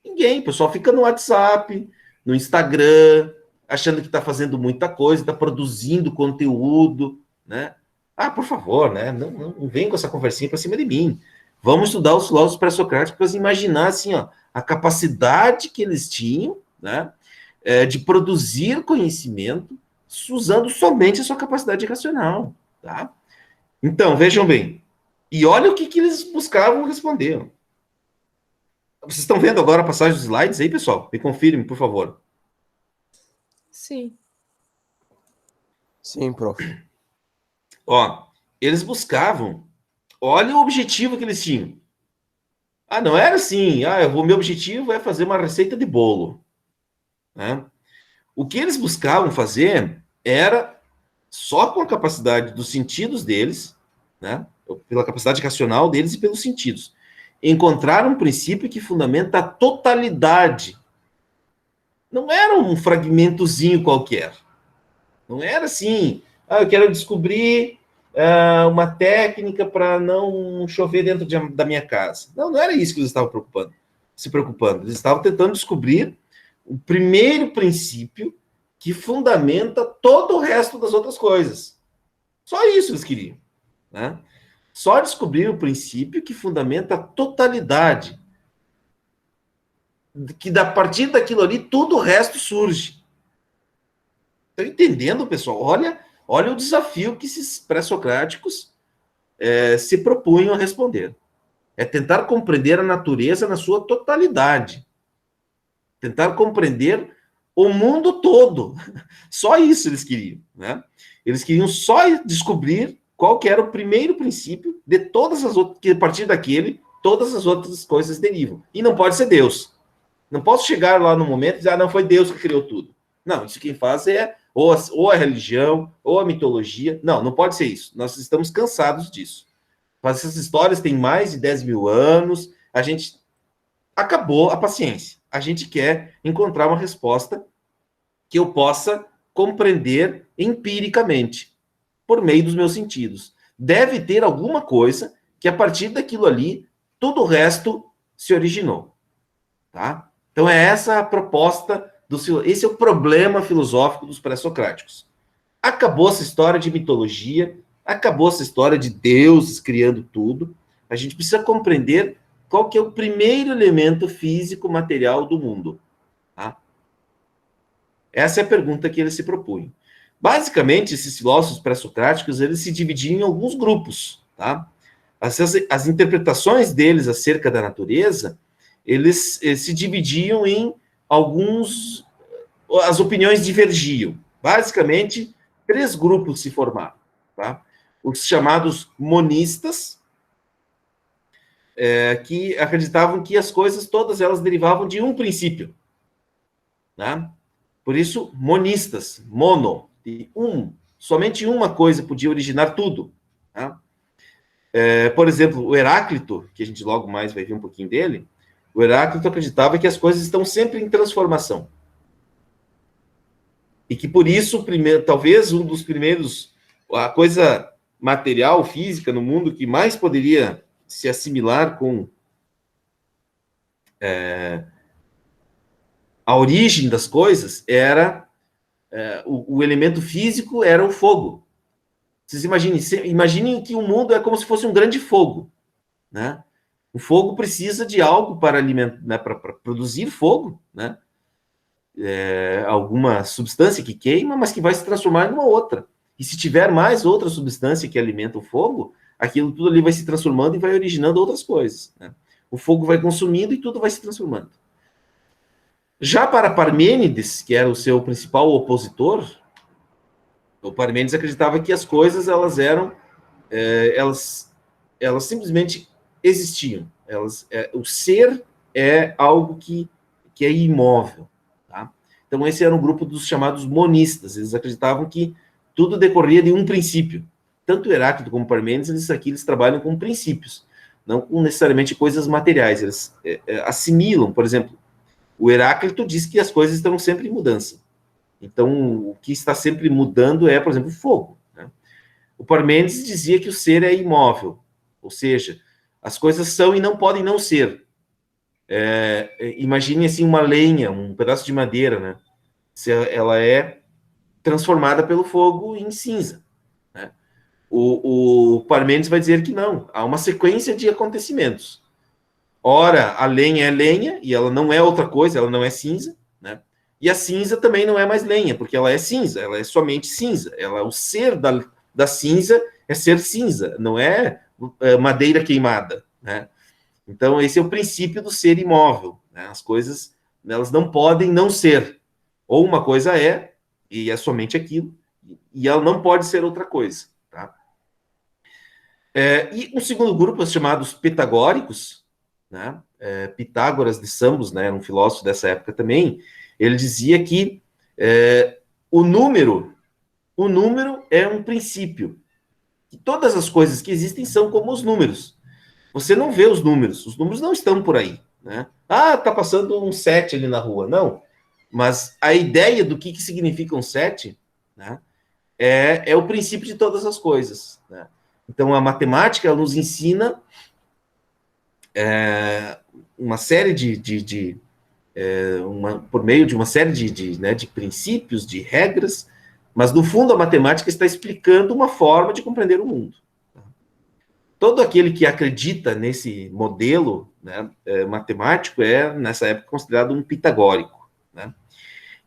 Ninguém, o pessoal fica no WhatsApp, no Instagram, achando que está fazendo muita coisa, está produzindo conteúdo, né? Ah, por favor, né? Não vem com essa conversinha para cima de mim. Vamos estudar os filósofos pré-socráticos para imaginar assim, ó, a capacidade que eles tinham, né? De produzir conhecimento usando somente a sua capacidade racional, tá? Então, vejam bem. E olha o que eles buscavam responder. Vocês estão vendo agora a passagem dos slides aí, pessoal? Me confirme, por favor. Sim. Sim, prof. Ó, eles buscavam. Olha o objetivo que eles tinham. Ah, não era assim. Ah, o meu objetivo é fazer uma receita de bolo, né? O que eles buscavam fazer era só com a capacidade dos sentidos deles, né? Pela capacidade racional deles e pelos sentidos. encontraram um princípio que fundamenta a totalidade. Não era um fragmentozinho qualquer. Não era assim, eu quero descobrir uma técnica para não chover dentro da minha casa. Não, não era isso que eles estavam se preocupando. Eles estavam tentando descobrir o primeiro princípio que fundamenta todo o resto das outras coisas. Só isso eles queriam, né? Só descobrir o princípio que fundamenta a totalidade. Que a partir daquilo ali, tudo o resto surge. Estão entendendo, pessoal? Olha o desafio que esses pré-socráticos se propunham a responder. É tentar compreender a natureza na sua totalidade. Tentar compreender o mundo todo. Só isso eles queriam, né? Eles queriam só descobrir qual que era o primeiro princípio de todas as outras, que a partir daquele, todas as outras coisas derivam. E não pode ser Deus. Não posso chegar lá no momento e dizer, não, foi Deus que criou tudo. Não, isso quem faz é ou a religião, ou a mitologia. Não, não pode ser isso. Nós estamos cansados disso. Mas essas histórias têm mais de 10 mil anos, a gente acabou a paciência. A gente quer encontrar uma resposta que eu possa compreender empiricamente, por meio dos meus sentidos. Deve ter alguma coisa que, a partir daquilo ali, todo o resto se originou. Tá? Então, é essa a proposta, esse é o problema filosófico dos pré-socráticos. Acabou essa história de mitologia, acabou essa história de deuses criando tudo. A gente precisa compreender qual que é o primeiro elemento físico material do mundo. Tá? Essa é a pergunta que eles se propunham. Basicamente, esses filósofos pré-socráticos, eles se dividiam em alguns grupos. Tá? As interpretações deles acerca da natureza, eles se dividiam em alguns... As opiniões divergiam. Basicamente, 3 grupos se formaram. Tá? Os chamados monistas, que acreditavam que as coisas, todas elas derivavam de um princípio. Né? Por isso, monistas, mono, de somente uma coisa podia originar tudo. Tá? Por exemplo, o Heráclito, que a gente logo mais vai ver um pouquinho dele, o Heráclito acreditava que as coisas estão sempre em transformação. E que por isso, talvez um dos primeiros, a coisa material, física no mundo que mais poderia se assimilar com a origem das coisas era o elemento físico era o fogo. Vocês imaginem que o mundo é como se fosse um grande fogo, né? O fogo precisa de algo para alimentar, né, para produzir fogo, né? Alguma substância que queima, mas que vai se transformar em uma outra. E se tiver mais outra substância que alimenta o fogo, aquilo tudo ali vai se transformando e vai originando outras coisas. Né? O fogo vai consumindo e tudo vai se transformando. Já para Parmênides, que era o seu principal opositor, o Parmênides acreditava que as coisas elas eram, elas simplesmente existiam. O ser é algo que é imóvel. Tá? Então esse era um grupo dos chamados monistas. Eles acreditavam que tudo decorria de um princípio. Tanto Heráclito como Parmênides, eles trabalham com princípios, não com necessariamente coisas materiais. Eles assimilam, por exemplo, o Heráclito diz que as coisas estão sempre em mudança. Então, o que está sempre mudando é, por exemplo, o fogo. Né? O Parmênides dizia que o ser é imóvel, ou seja, as coisas são e não podem não ser. Imagine assim uma lenha, um pedaço de madeira, né? Se ela é transformada pelo fogo em cinza. Né? O Parmênides vai dizer que não, há uma sequência de acontecimentos. Ora, a lenha é lenha, e ela não é outra coisa, ela não é cinza, né? E a cinza também não é mais lenha, porque ela é cinza, ela é somente cinza. O ser da cinza é ser cinza, não é madeira queimada, né? Então, esse é o princípio do ser imóvel. Né? As coisas, elas não podem não ser. Ou uma coisa é, e é somente aquilo, e ela não pode ser outra coisa. Tá? E um segundo grupo, os chamados pitagóricos, né? Pitágoras de Samos, né? Um filósofo dessa época também, ele dizia que o número é um princípio. Que todas as coisas que existem são como os números. você não vê os números não estão por aí, né? Ah, tá passando um 7 ali na rua, não. Mas a ideia do que significa um 7, né, é o princípio de todas as coisas, né? Então, a matemática ela nos ensina uma série por meio de uma série de princípios, de regras, mas, no fundo, a matemática está explicando uma forma de compreender o mundo. Todo aquele que acredita nesse modelo, né, matemático nessa época, considerado um pitagórico, né?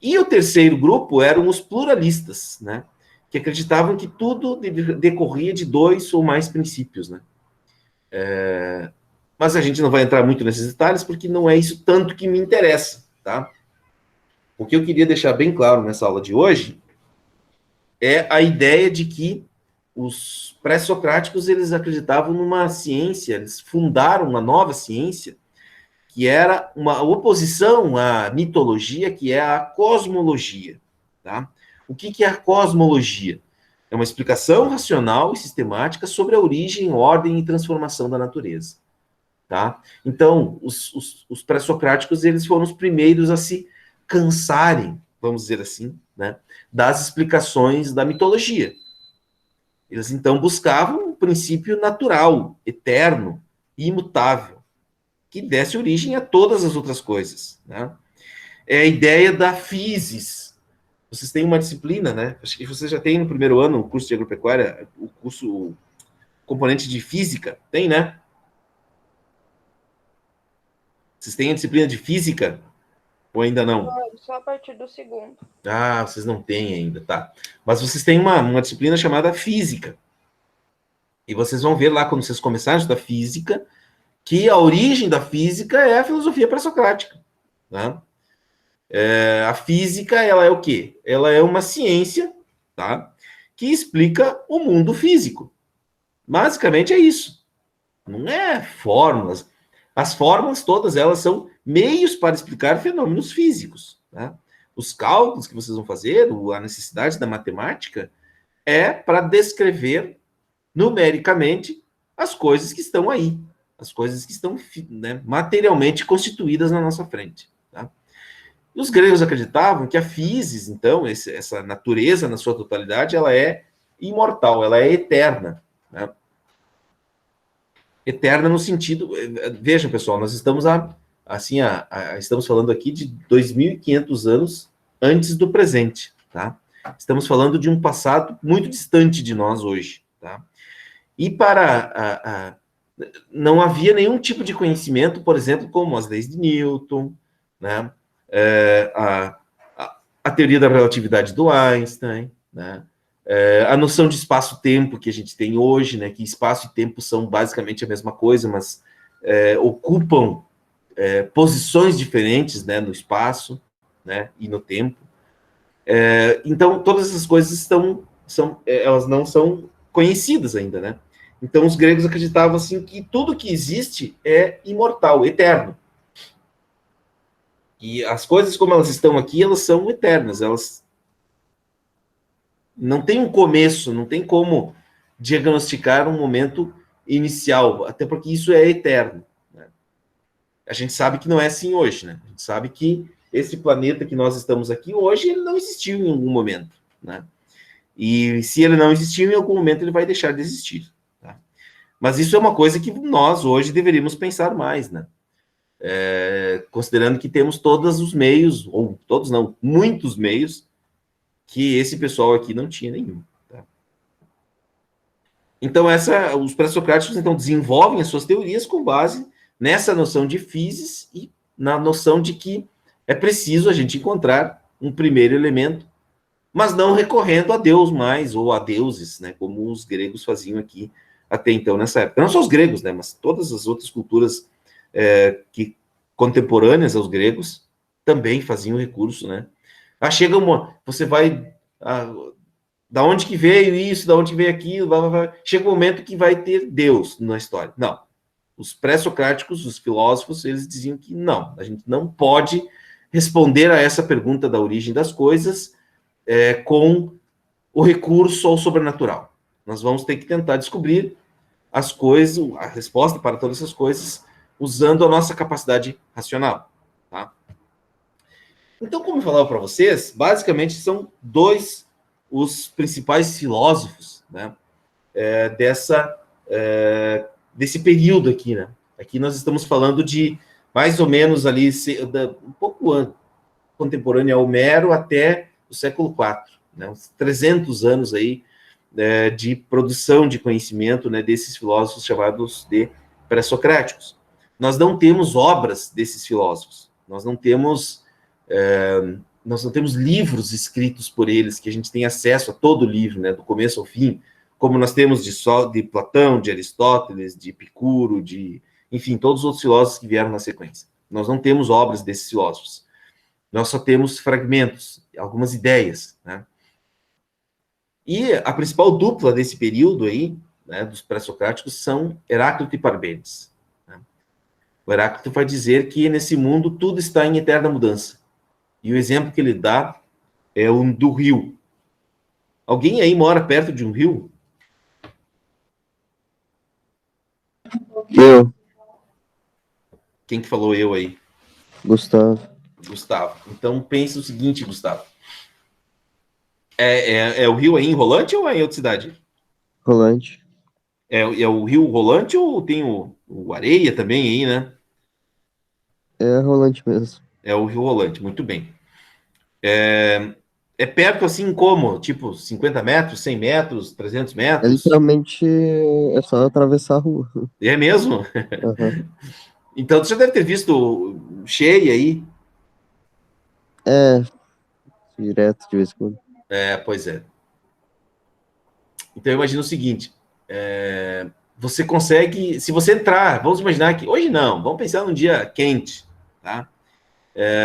E o terceiro grupo eram os pluralistas, né, que acreditavam que tudo decorria de 2 ou mais princípios, né? Mas a gente não vai entrar muito nesses detalhes, porque não é isso tanto que me interessa, tá? O que eu queria deixar bem claro nessa aula de hoje é a ideia de que os pré-socráticos, eles acreditavam numa ciência, eles fundaram uma nova ciência, que era uma oposição à mitologia, que é a cosmologia, tá? O que é a cosmologia? É uma explicação racional e sistemática sobre a origem, ordem e transformação da natureza, tá? Então, os pré-socráticos, eles foram os primeiros a se cansarem, vamos dizer assim, né, das explicações da mitologia. Eles, então, buscavam um princípio natural, eterno, imutável, que desse origem a todas as outras coisas, né? É a ideia da physis. Vocês têm uma disciplina, né? Acho que vocês já têm no primeiro ano o curso de agropecuária, o componente de física. Tem, né? Vocês têm a disciplina de física? Ou ainda não? Só a partir do segundo. Ah, vocês não têm ainda, tá. Mas vocês têm uma disciplina chamada física. E vocês vão ver lá, quando vocês começarem a estudar física, que a origem da física é a filosofia pré-socrática, né? A física, ela é o quê? Ela é uma ciência, tá, que explica o mundo físico. Basicamente é isso. Não é fórmulas. As fórmulas, todas elas são meios para explicar fenômenos físicos, né? Os cálculos que vocês vão fazer, a necessidade da matemática, é para descrever numericamente as coisas que estão aí, as coisas que estão, né, materialmente constituídas na nossa frente, tá? E os gregos acreditavam que a physis, então, essa natureza na sua totalidade, ela é imortal, ela é eterna, né? Eterna no sentido... Vejam, pessoal, nós estamos estamos falando aqui de 2.500 anos antes do presente, tá? Estamos falando de um passado muito distante de nós hoje, tá? E não havia nenhum tipo de conhecimento, por exemplo, como as leis de Newton, né? A teoria da relatividade do Einstein, né? A noção de espaço-tempo que a gente tem hoje, né? Que espaço e tempo são basicamente a mesma coisa, mas ocupam posições diferentes, né, no espaço, né, e no tempo. Então, todas essas coisas elas não são conhecidas ainda, né? Então, os gregos acreditavam assim que tudo que existe é imortal, eterno. E as coisas como elas estão aqui, elas são eternas, elas não têm um começo, não tem como diagnosticar um momento inicial, até porque isso é eterno, né? A gente sabe que não é assim hoje, né? A gente sabe que esse planeta que nós estamos aqui hoje, ele não existiu em algum momento, né? E se ele não existiu, em algum momento ele vai deixar de existir, tá? Mas isso é uma coisa que nós hoje deveríamos pensar mais, né? Considerando que temos todos os meios, ou todos não, muitos meios, que esse pessoal aqui não tinha nenhum, tá? Então, os pré-socráticos, então, desenvolvem as suas teorias com base nessa noção de physis e na noção de que é preciso a gente encontrar um primeiro elemento, mas não recorrendo a Deus mais, ou a deuses, né, como os gregos faziam aqui até então, nessa época. Não só os gregos, né, mas todas as outras culturas contemporâneas aos gregos também faziam recurso, né? Chega você vai... da onde que veio isso, da onde que veio aquilo, blá, blá, blá. Chega um momento que vai ter Deus na história. Não. Os pré-socráticos, os filósofos, eles diziam que não, a gente não pode responder a essa pergunta da origem das coisas com o recurso ao sobrenatural. Nós vamos ter que tentar descobrir as coisas, a resposta para todas essas coisas, usando a nossa capacidade racional, tá? Então, como eu falava para vocês, basicamente são dois os principais filósofos, né, desse período aqui, né? Aqui nós estamos falando de mais ou menos ali, um pouco contemporâneo a Homero até o século IV, né? Uns 300 anos aí de produção de conhecimento, né, desses filósofos chamados de pré-socráticos. Nós não temos obras desses filósofos, nós não temos livros escritos por eles, que a gente tem acesso a todo o livro, né, do começo ao fim, como nós temos de Platão, de Aristóteles, de Epicuro, enfim, todos os outros filósofos que vieram na sequência. Nós não temos obras desses filósofos. Nós só temos fragmentos, algumas ideias, né? E a principal dupla desse período aí, né, dos pré-socráticos, são Heráclito e Parmênides, né? O Heráclito vai dizer que nesse mundo tudo está em eterna mudança. E o exemplo que ele dá é o do rio. Alguém aí mora perto de um rio? Eu, Quem que falou eu aí? Gustavo. Gustavo. Então pense o seguinte, Gustavo. É o rio aí em Rolante ou é em outra cidade? Rolante. É o rio Rolante ou tem o Areia também aí, né? É Rolante mesmo. É o rio Rolante, muito bem. É perto assim como? Tipo 50 metros, 100 metros, 300 É metros? literalmente é só atravessar a rua. É mesmo? Aham. Então você já deve ter visto cheia aí. É, direto de vez em quando. Pois é. Então, imagina o seguinte: você consegue, se você entrar, vamos imaginar que, hoje não, vamos pensar num dia quente, tá?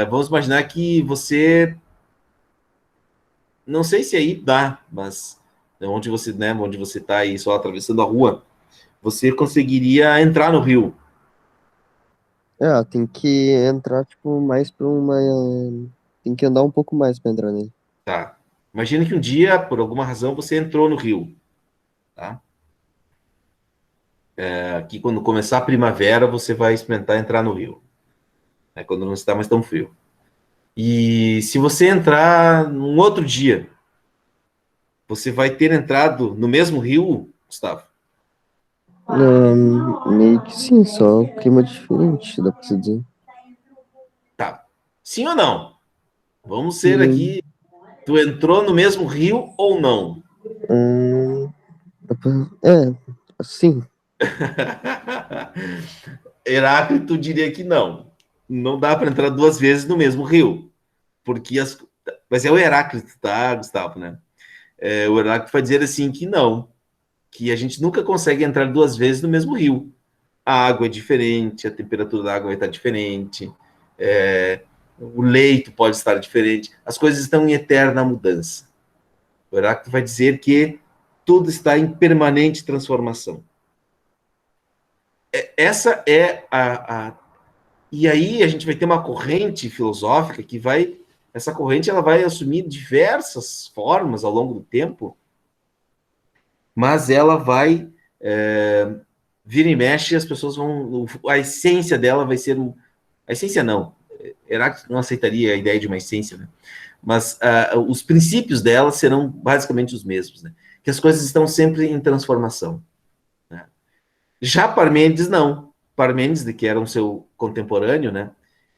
Vamos imaginar que você, não sei se aí dá, mas onde você, né, onde você está aí só atravessando a rua, você conseguiria entrar no rio, É, tem que entrar, tipo, mais pra uma. Tem que andar um pouco mais pra entrar nele. tá? Imagina que um dia, por alguma razão, você entrou no rio, tá? Aqui, quando começar a primavera, você vai experimentar entrar no rio, né, quando não está mais tão frio. E se você entrar num outro dia, você vai ter entrado no mesmo rio, Gustavo? Meio que sim, só clima diferente, dá pra se dizer. Tá. Sim ou não? Vamos ser Hum, aqui. Tu entrou no mesmo rio ou não? dá pra... sim. Heráclito diria que não. Não dá para entrar duas vezes no mesmo rio. Porque Mas é o Heráclito, tá, Gustavo, né? O Heráclito vai dizer assim que não. Que a gente nunca consegue entrar duas vezes no mesmo rio. A água é diferente, a temperatura da água vai estar diferente, o leito pode estar diferente, as coisas estão em eterna mudança. O Heráclito vai dizer que tudo está em permanente transformação. Essa é E aí a gente vai ter uma corrente filosófica que vai... Essa corrente ela vai assumir diversas formas ao longo do tempo, mas ela vai... vira e mexe, as pessoas vão... A essência dela vai ser... A essência não. Heráclito não aceitaria a ideia de uma essência, né? Mas os princípios dela serão basicamente os mesmos, né? Que as coisas estão sempre em transformação, né? Já Parmênides, não. Parmênides, que era um seu contemporâneo, né?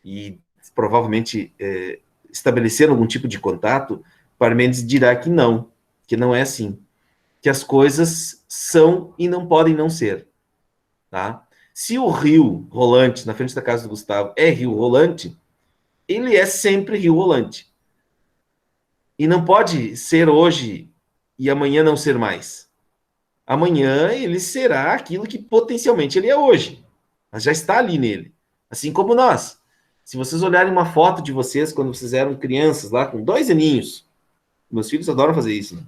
E provavelmente estabeleceram algum tipo de contato, Parmênides dirá que não é assim. Que as coisas são e não podem não ser, tá? Se o rio rolante, na frente da casa do Gustavo, é rio rolante, ele é sempre rio rolante. E não pode ser hoje e amanhã não ser mais. Amanhã ele será aquilo que potencialmente ele é hoje. Mas já está ali nele. Assim como nós. Se vocês olharem uma foto de vocês quando vocês eram crianças, lá com 2 aninhos, meus filhos adoram fazer isso, né?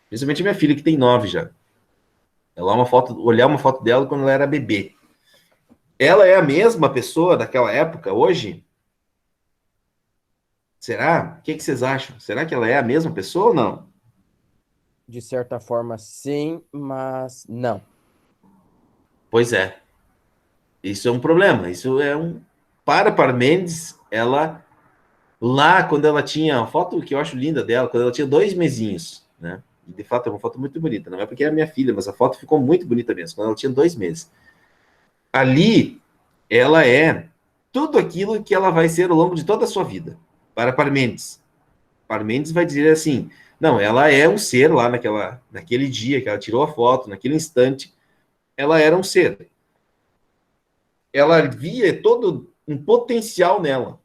Principalmente minha filha, que tem 9 já. Olhar uma foto dela quando ela era bebê. Ela é a mesma pessoa daquela época hoje? Será? O que vocês acham? Será que ela é a mesma pessoa ou não? De certa forma, sim, mas não. Pois é. Isso é um problema. Isso é um. Para Parmênides, ela. Lá, quando ela tinha. A foto que eu acho linda dela, quando ela tinha 2 mesinhos, né? E de fato é uma foto muito bonita. Não é porque é minha filha, mas a foto ficou muito bonita mesmo, quando ela tinha 2 meses. Ali, ela é tudo aquilo que ela vai ser ao longo de toda a sua vida. Para Parmênides. Parmênides vai dizer assim: não, ela é um ser lá naquele dia que ela tirou a foto, naquele instante, ela era um ser. Ela via todo um potencial nela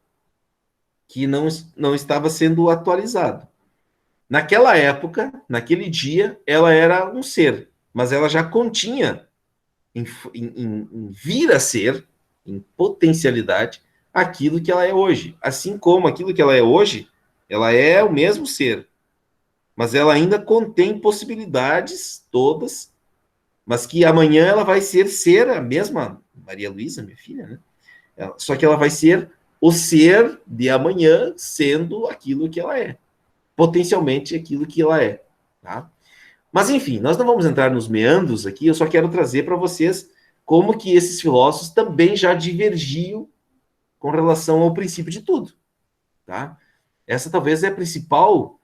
que não estava sendo atualizado. Naquela época, naquele dia, ela era um ser, mas ela já continha em vir a ser, em potencialidade, aquilo que ela é hoje. Assim como aquilo que ela é hoje, ela é o mesmo ser, mas ela ainda contém possibilidades todas, mas que amanhã ela vai ser a mesma Maria Luísa, minha filha, né? Só que ela vai ser o ser de amanhã sendo aquilo que ela é, potencialmente aquilo que ela é, tá? Mas enfim, nós não vamos entrar nos meandros aqui, eu só quero trazer para vocês como que esses filósofos também já divergiam com relação ao princípio de tudo, tá? Essa talvez é a principal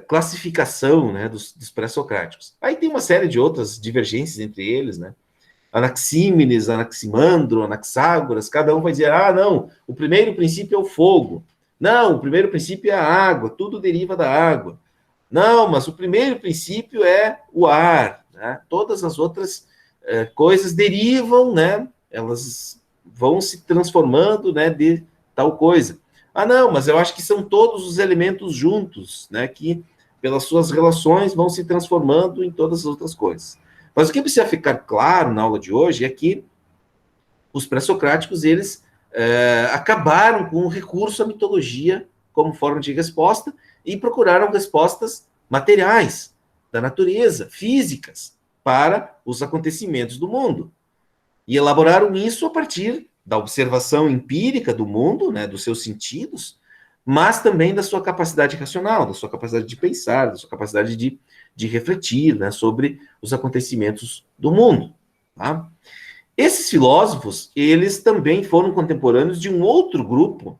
classificação, né, dos pré-socráticos. Aí tem uma série de outras divergências entre eles, né? Anaxímenes, Anaximandro, Anaxágoras, cada um vai dizer, ah, não, o primeiro princípio é o fogo. Não, o primeiro princípio é a água, tudo deriva da água. Não, mas o primeiro princípio é o ar, né? Todas as outras coisas derivam, né? Elas vão se transformando, né, de tal coisa. Ah, não, mas eu acho que são todos os elementos juntos, né, que pelas suas relações vão se transformando em todas as outras coisas. Mas o que precisa ficar claro na aula de hoje é que os pré-socráticos, eles acabaram com o recurso à mitologia como forma de resposta e procuraram respostas materiais, da natureza, físicas, para os acontecimentos do mundo. E elaboraram isso a partir da observação empírica do mundo, né, dos seus sentidos, mas também da sua capacidade racional, da sua capacidade de pensar, da sua capacidade de refletir, né, sobre os acontecimentos do mundo. Tá? Esses filósofos, eles também foram contemporâneos de um outro grupo,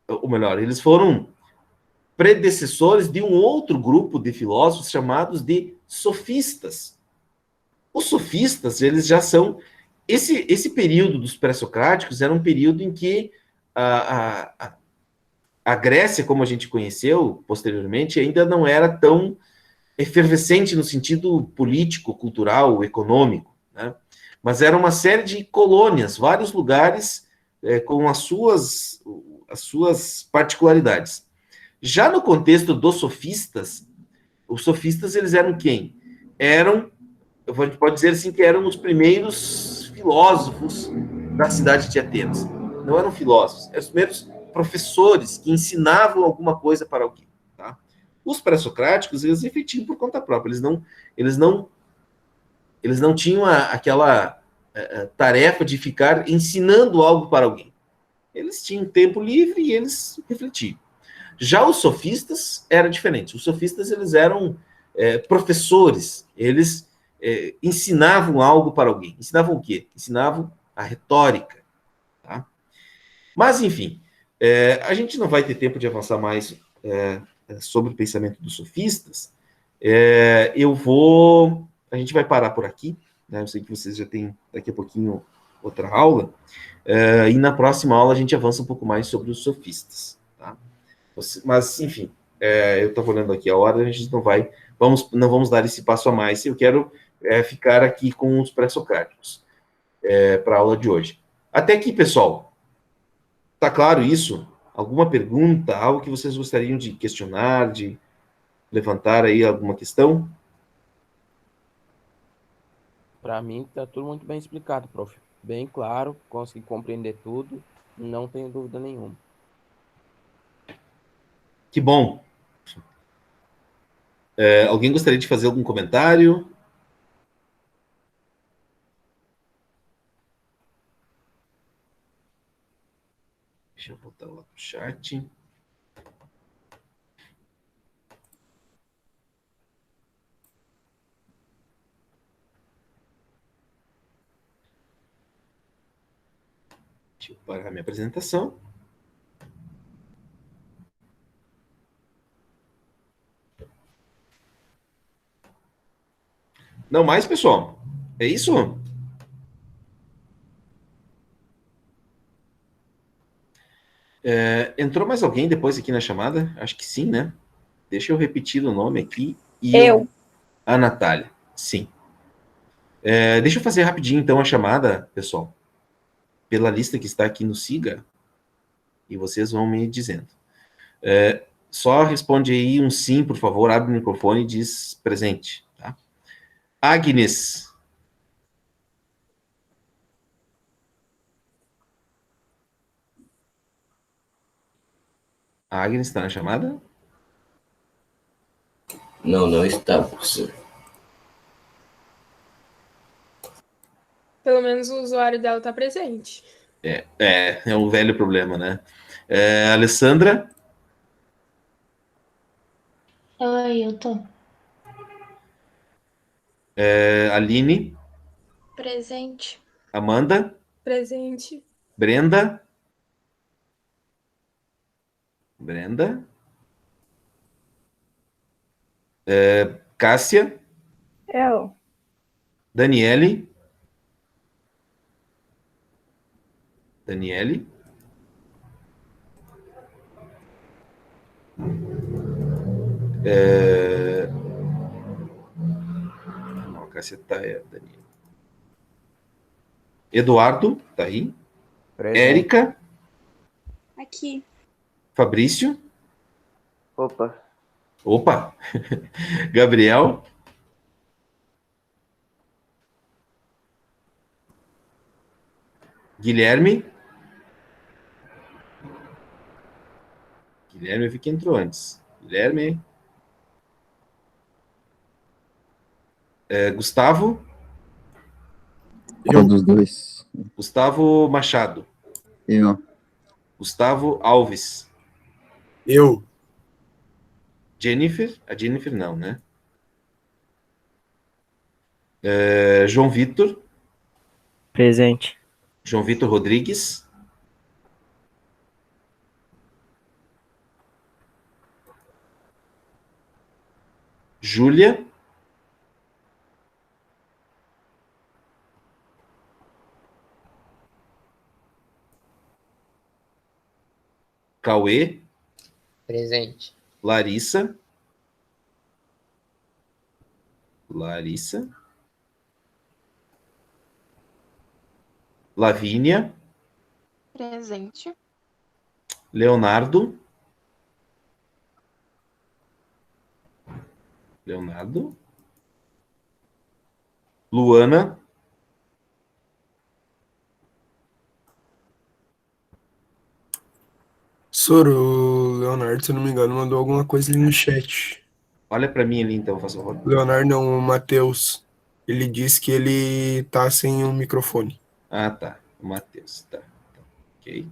ou melhor, eles foram predecessores de um outro grupo de filósofos chamados de sofistas. Os sofistas, eles já são... Esse período dos pré-socráticos era um período em que a Grécia, como a gente conheceu posteriormente, ainda não era tão efervescente no sentido político, cultural, econômico, né? Mas era uma série de colônias, vários lugares com as suas particularidades. Já no contexto dos sofistas, os sofistas, eles eram quem? A gente pode dizer assim, que eram os primeiros filósofos da cidade de Atenas. Não eram filósofos, eram os primeiros professores que ensinavam alguma coisa para alguém. Tá? Os pré-socráticos, eles refletiam por conta própria, eles não tinham aquela tarefa de ficar ensinando algo para alguém. Eles tinham tempo livre e eles refletiam. Já os sofistas era diferente. Os sofistas, eles eram professores, eles ensinavam algo para alguém. Ensinavam o quê? Ensinavam a retórica. Tá? Mas, enfim, a gente não vai ter tempo de avançar mais sobre o pensamento dos sofistas. A gente vai parar por aqui, né? Eu sei que vocês já têm daqui a pouquinho outra aula, e na próxima aula a gente avança um pouco mais sobre os sofistas. Tá? Mas, enfim, eu estava olhando aqui a hora, a gente não vamos dar esse passo a mais. Eu quero ficar aqui com os pré-socráticos para a aula de hoje. Até aqui, pessoal. Tá claro isso? Alguma pergunta, algo que vocês gostariam de questionar, de levantar aí alguma questão? Para mim, tá tudo muito bem explicado, prof. Bem claro, consegui compreender tudo, não tenho dúvida nenhuma. Que bom. Alguém gostaria de fazer algum comentário? Deixa eu voltar lá para o chat. Deixa eu parar minha apresentação. Não mais, pessoal? É isso? Entrou mais alguém depois aqui na chamada? Acho que sim, né? Deixa eu repetir o nome aqui. A Natália, sim. Deixa eu fazer rapidinho, então, a chamada, pessoal. Pela lista que está aqui no Siga. E vocês vão me dizendo. Só responde aí um sim, por favor. Abre o microfone e diz presente. Tá? Agnes. A Agnes está na chamada? Não, não está, professor. Pelo menos o usuário dela tá presente. É um velho problema, né? Alessandra? Oi, eu tô. Aline? Presente. Amanda? Presente. Brenda? Brenda? Cássia? Eu. Daniele? Daniele? Não, a Cássia tá, Daniele. Eduardo, tá aí. Presente. Érica? Aqui. Fabrício? Opa. Opa! Gabriel? Guilherme? Guilherme, eu vi que entrou antes. Guilherme? Gustavo? Qual dos dois? Gustavo Machado. Eu. Gustavo Alves. Eu. Jennifer? A Jennifer não, né? João Vitor. Presente. João Vitor Rodrigues. Júlia. Cauê. Presente. Larissa. Larissa. Lavínia. Presente. Leonardo. Leonardo. Luana. Soro, o Leonardo, se eu não me engano, mandou alguma coisa ali no chat. Olha para mim ali, então, faz favor. Leonardo não, o Matheus. Ele disse que ele tá sem o microfone. Ah, tá. O Matheus, tá. Ok.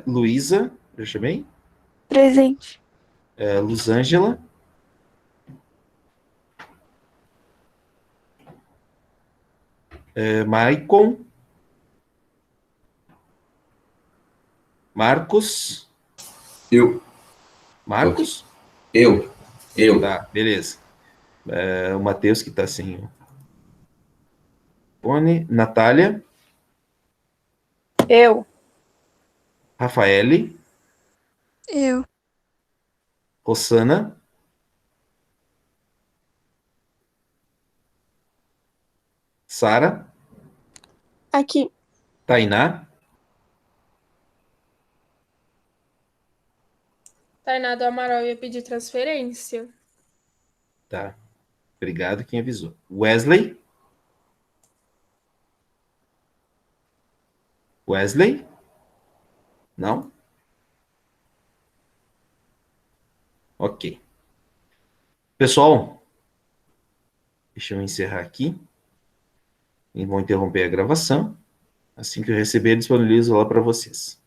Luísa, já chamei? Presente. Luzângela. Maicon. Marcos. Eu. Marcos? Eu. Tá, beleza. O Matheus que tá sem o fone. Natália. Eu. Rafaele. Eu. Rossana. Sara. Aqui. Tainá. Tainá do Amaral ia pedir transferência. Tá. Obrigado quem avisou. Wesley. Wesley? Não? Ok. Pessoal, deixa eu encerrar aqui. E vou interromper a gravação. Assim que eu receber, disponibilizo lá para vocês.